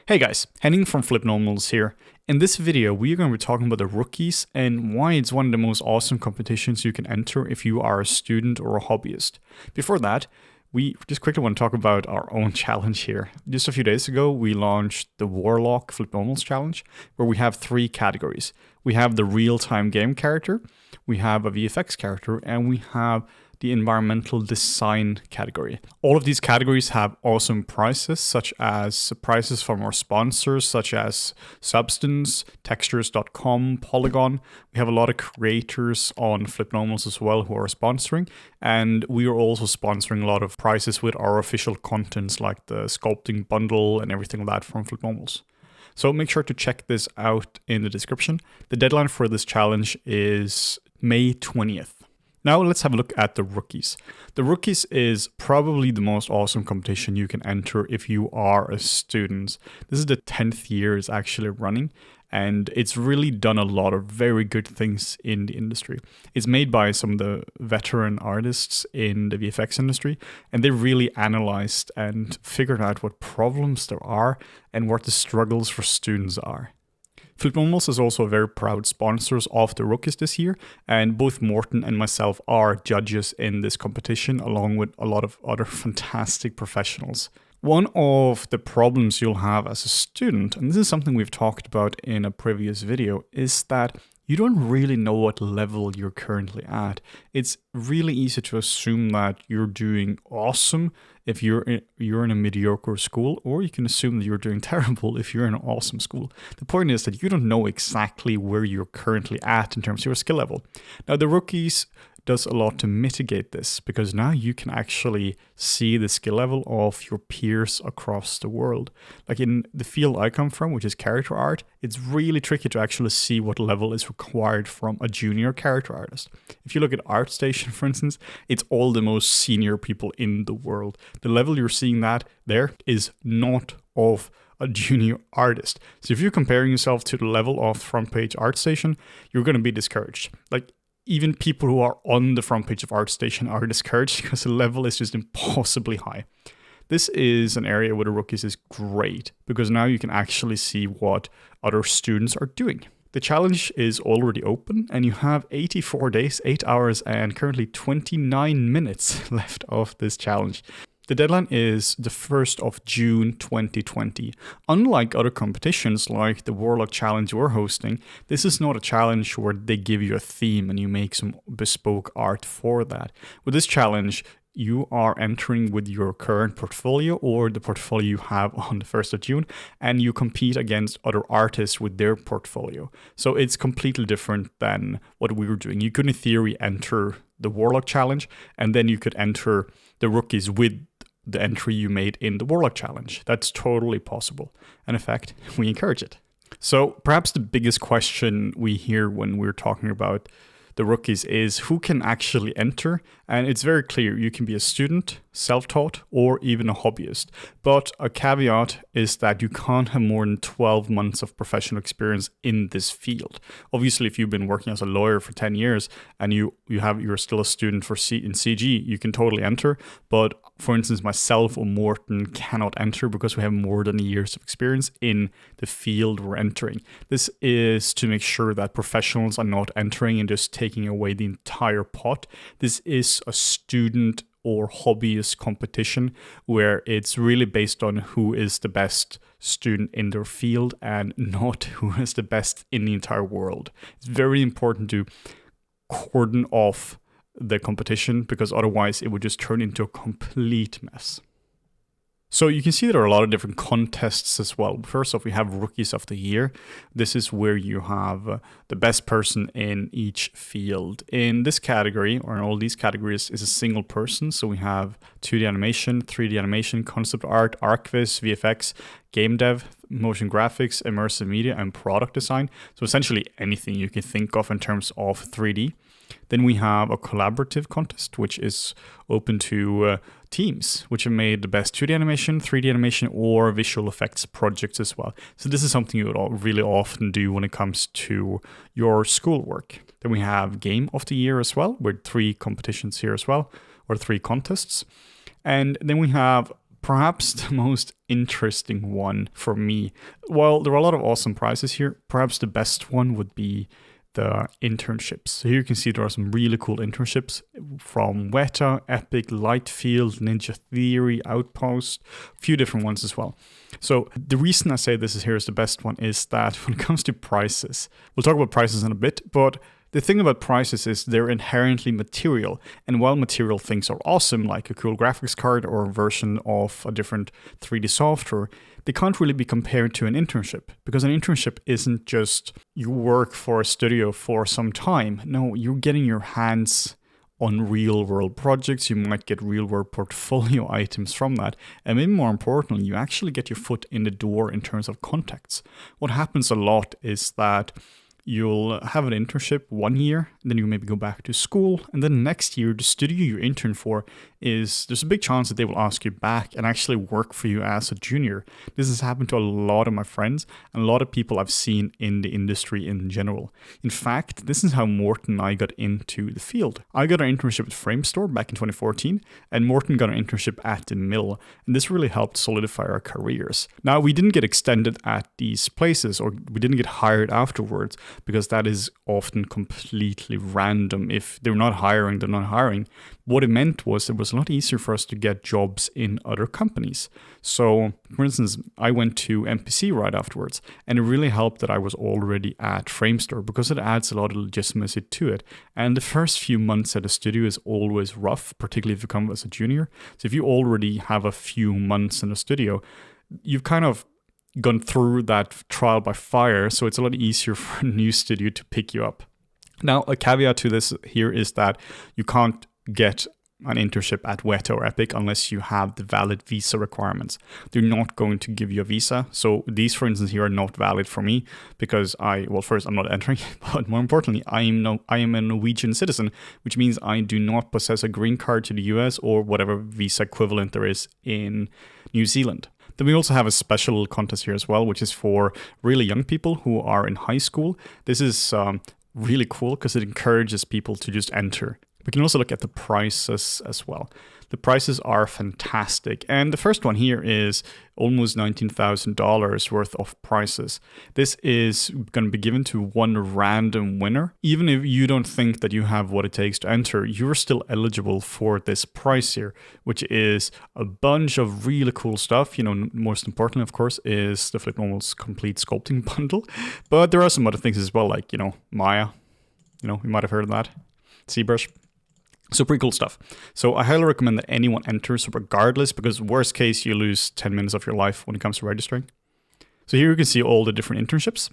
Hey guys, Henning from Flipnomals here. In this video, we are going to be talking about the rookies and why it's one of the most awesome competitions you can enter if you are a student or a hobbyist. Before that, we just quickly want to talk about our own challenge here. Just a few days ago, we launched the Warlock Flipnomals Challenge, where we have 3 categories. We have the real-time game character, we have a VFX character, and we have the environmental design category. All of these categories have awesome prizes, such as prizes from our sponsors, such as Substance, Textures.com, Polygon. We have a lot of creators on Flipnomals as well who are sponsoring, and we are also sponsoring a lot of prizes with our official contents like the sculpting bundle and everything like that from Flipnomals. So make sure to check this out in the description. The deadline for this challenge is May 20th. Now let's have a look at the rookies. The rookies is probably the most awesome competition you can enter if you are a student. This is the 10th year it's actually running, and it's really done a lot of very good things in the industry. It's made by some of the veteran artists in the VFX industry, and they really analyzed and figured out what problems there are and what the struggles for students are. Flipnomals is also a very proud sponsors of the rookies this year, and both Morten and myself are judges in this competition along with a lot of other fantastic professionals. One of the problems you'll have as a student, and this is something we've talked about in a previous video, is that you don't really know what level you're currently at. It's really easy to assume that you're doing awesome if you're in a mediocre school, or you can assume that you're doing terrible if you're in an awesome school. The point is that you don't know exactly where you're currently at in terms of your skill level. Now, the rookies does a lot to mitigate this, because now you can actually see the skill level of your peers across the world. Like in the field I come from, which is character art, it's really tricky to actually see what level is required from a junior character artist. If you look at ArtStation, for instance, it's all the most senior people in the world. The level you're seeing that there is not of a junior artist. So if you're comparing yourself to the level of front page ArtStation, you're going to be discouraged. Like, even people who are on the front page of ArtStation are discouraged because the level is just impossibly high. This is an area where the rookies is great, because now you can actually see what other students are doing. The challenge is already open, and you have 84 days, 8 hours, and currently 29 minutes left of this challenge. The deadline is the 1st of June 2020. Unlike other competitions like the Warlock Challenge we're hosting, this is not a challenge where they give you a theme and you make some bespoke art for that. With this challenge, you are entering with your current portfolio or the portfolio you have on the 1st of June, and you compete against other artists with their portfolio. So it's completely different than what we were doing. You could in theory enter the Warlock Challenge, and then you could enter the rookies with the entry you made in the Warlock Challenge. That's totally possible. And in fact, we encourage it. So perhaps the biggest question we hear when we're talking about the rookies is who can actually enter. And it's very clear you can be a student, self-taught, or even a hobbyist. But a caveat is that you can't have more than 12 months of professional experience in this field. Obviously, if you've been working as a lawyer for 10 years and you're still a student in CG, you can totally enter. But for instance, myself or Morten cannot enter because we have more than years of experience in the field we're entering. This is to make sure that professionals are not entering and just taking away the entire pot. This is a student or hobbyist competition where it's really based on who is the best student in their field and not who is the best in the entire world. It's very important to cordon off the competition, because otherwise it would just turn into a complete mess. So you can see there are a lot of different contests as well. First off, we have Rookies of the Year. This is where you have the best person in each field. In this category, or in all these categories, is a single person. So we have 2D animation, 3D animation, concept art, ArchViz, VFX, game dev, motion graphics, immersive media, and product design. So essentially anything you can think of in terms of 3D. Then we have a collaborative contest, which is open to teams, which have made the best 2D animation, 3D animation, or visual effects projects as well. So this is something you would really often do when it comes to your schoolwork. Then we have Game of the Year as well, with 3 competitions here as well, or 3 contests. And then we have perhaps the most interesting one for me. While there are a lot of awesome prizes here, perhaps the best one would be the internships. So here you can see there are some really cool internships from Weta, Epic, Lightfield, Ninja Theory, Outpost, a few different ones as well. So the reason I say this is here is the best one is that when it comes to prices, we'll talk about prices in a bit, but the thing about prices is they're inherently material, and while material things are awesome, like a cool graphics card or a version of a different 3D software, they can't really be compared to an internship, because an internship isn't just you work for a studio for some time. No, you're getting your hands on real world projects. You might get real world portfolio items from that, and maybe more importantly, you actually get your foot in the door in terms of contacts. What happens a lot is that you'll have an internship 1 year, then you maybe go back to school, and then next year, the studio you intern for there's a big chance that they will ask you back and actually work for you as a junior. This has happened to a lot of my friends and a lot of people I've seen in the industry in general. In fact, this is how Morten and I got into the field. I got an internship at Framestore back in 2014, and Morten got an internship at the Mill, and this really helped solidify our careers. Now, we didn't get extended at these places, or we didn't get hired afterwards, because that is often completely random. If they're not hiring, they're not hiring. What it meant was it was a lot easier for us to get jobs in other companies. So, for instance, I went to MPC right afterwards, and it really helped that I was already at Framestore, because it adds a lot of legitimacy to it. And the first few months at a studio is always rough, particularly if you come as a junior. So if you already have a few months in a studio, you've kind of gone through that trial by fire, so it's a lot easier for a new studio to pick you up. Now, a caveat to this here is that you can't get an internship at Weta or Epic unless you have the valid visa requirements. They're not going to give you a visa. So these, for instance, here are not valid for me because first, I'm not entering, but more importantly, I am a Norwegian citizen, which means I do not possess a green card to the US or whatever visa equivalent there is in New Zealand. Then we also have a special contest here as well, which is for really young people who are in high school. This is really cool because it encourages people to just enter. We can also look at the prices as well. The prices are fantastic. And the first one here is almost $19,000 worth of prizes. This is going to be given to one random winner. Even if you don't think that you have what it takes to enter, you're still eligible for this prize here, which is a bunch of really cool stuff. Most importantly, of course, is the Flip Normal's complete sculpting bundle. But there are some other things as well, like, Maya. You might have heard of that. ZBrush. So pretty cool stuff. So I highly recommend that anyone enters regardless, because worst case, you lose 10 minutes of your life when it comes to registering. So here you can see all the different internships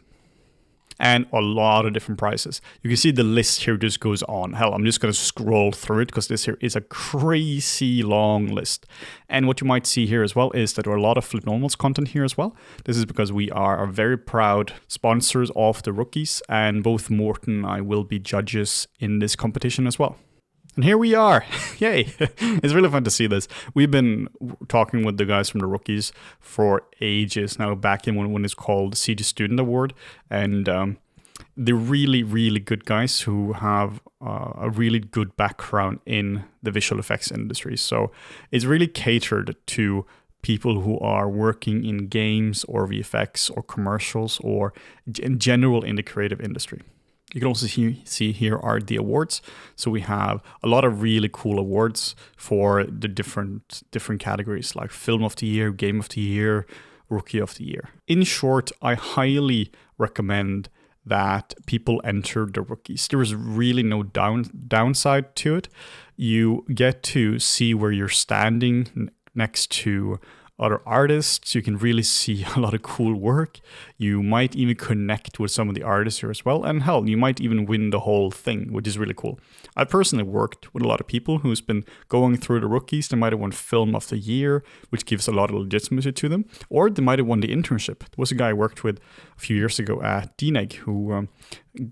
and a lot of different prices. You can see the list here just goes on. Hell, I'm just going to scroll through it because this here is a crazy long list. And what you might see here as well is that there are a lot of Flip Normals content here as well. This is because we are very proud sponsors of the rookies, and both Morten and I will be judges in this competition as well. And here we are. Yay. It's really fun to see this. We've been talking with the guys from the rookies for ages now, back in when it's called the CG Student Award. And they're really, really good guys who have a really good background in the visual effects industry. So it's really catered to people who are working in games or VFX or commercials or in general in the creative industry. You can also see here are the awards. So we have a lot of really cool awards for the different categories, like Film of the Year, Game of the Year, Rookie of the Year. In short, I highly recommend that people enter the rookies. There is really no downside to it. You get to see where you're standing next to other artists. You can really see a lot of cool work. You might even connect with some of the artists here as well. And hell, you might even win the whole thing, which is really cool. I personally worked with a lot of people who's been going through the rookies. They might have won Film of the Year, which gives a lot of legitimacy to them. Or they might have won the internship. There was a guy I worked with a few years ago at DNEG who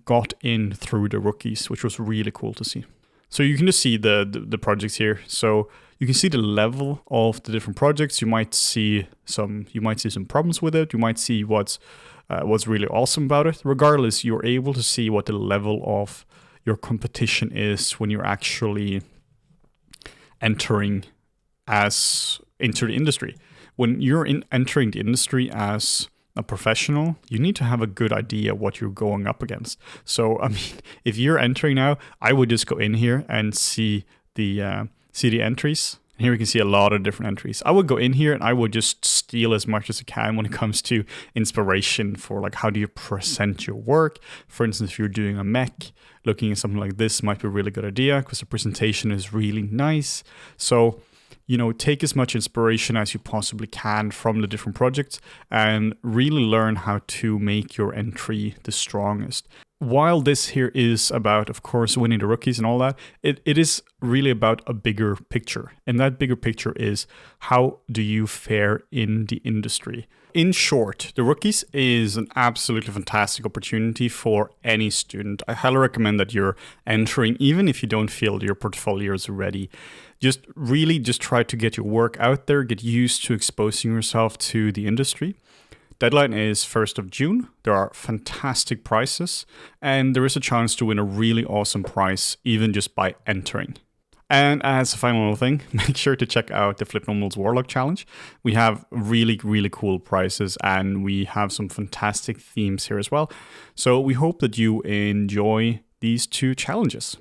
got in through the rookies, which was really cool to see. So you can just see the projects here. So you can see the level of the different projects. You might see some problems with it. You might see what's really awesome about it. Regardless, you're able to see what the level of your competition is when you're actually entering as into the industry. When you're entering the industry as a professional, you need to have a good idea what you're going up against. So, I mean, if you're entering now, I would just go in here and see the entries. Here we can see a lot of different entries. I would go in here and I would just steal as much as I can when it comes to inspiration for like how do you present your work. For instance, if you're doing a mech, looking at something like this might be a really good idea because the presentation is really nice. So, you know, take as much inspiration as you possibly can from the different projects and really learn how to make your entry the strongest. While this here is about, of course, winning the rookies and all that, it is really about a bigger picture. And that bigger picture is how do you fare in the industry? In short, the rookies is an absolutely fantastic opportunity for any student. I highly recommend that you're entering, even if you don't feel your portfolio is ready. Just try to get your work out there, get used to exposing yourself to the industry. Deadline is 1st of June. There are fantastic prizes, and there is a chance to win a really awesome prize even just by entering. And as a final thing, make sure to check out the Flip Normals Warlock Challenge. We have really, really cool prizes, and we have some fantastic themes here as well. So we hope that you enjoy these 2 challenges.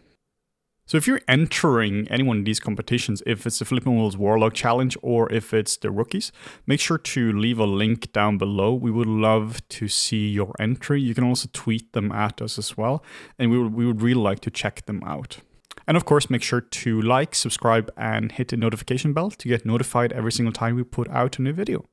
So if you're entering any one of these competitions, if it's the Flip Normals Warlock Challenge or if it's the rookies, make sure to leave a link down below. We would love to see your entry. You can also tweet them at us as well, and we would really like to check them out. And of course, make sure to like, subscribe, and hit the notification bell to get notified every single time we put out a new video.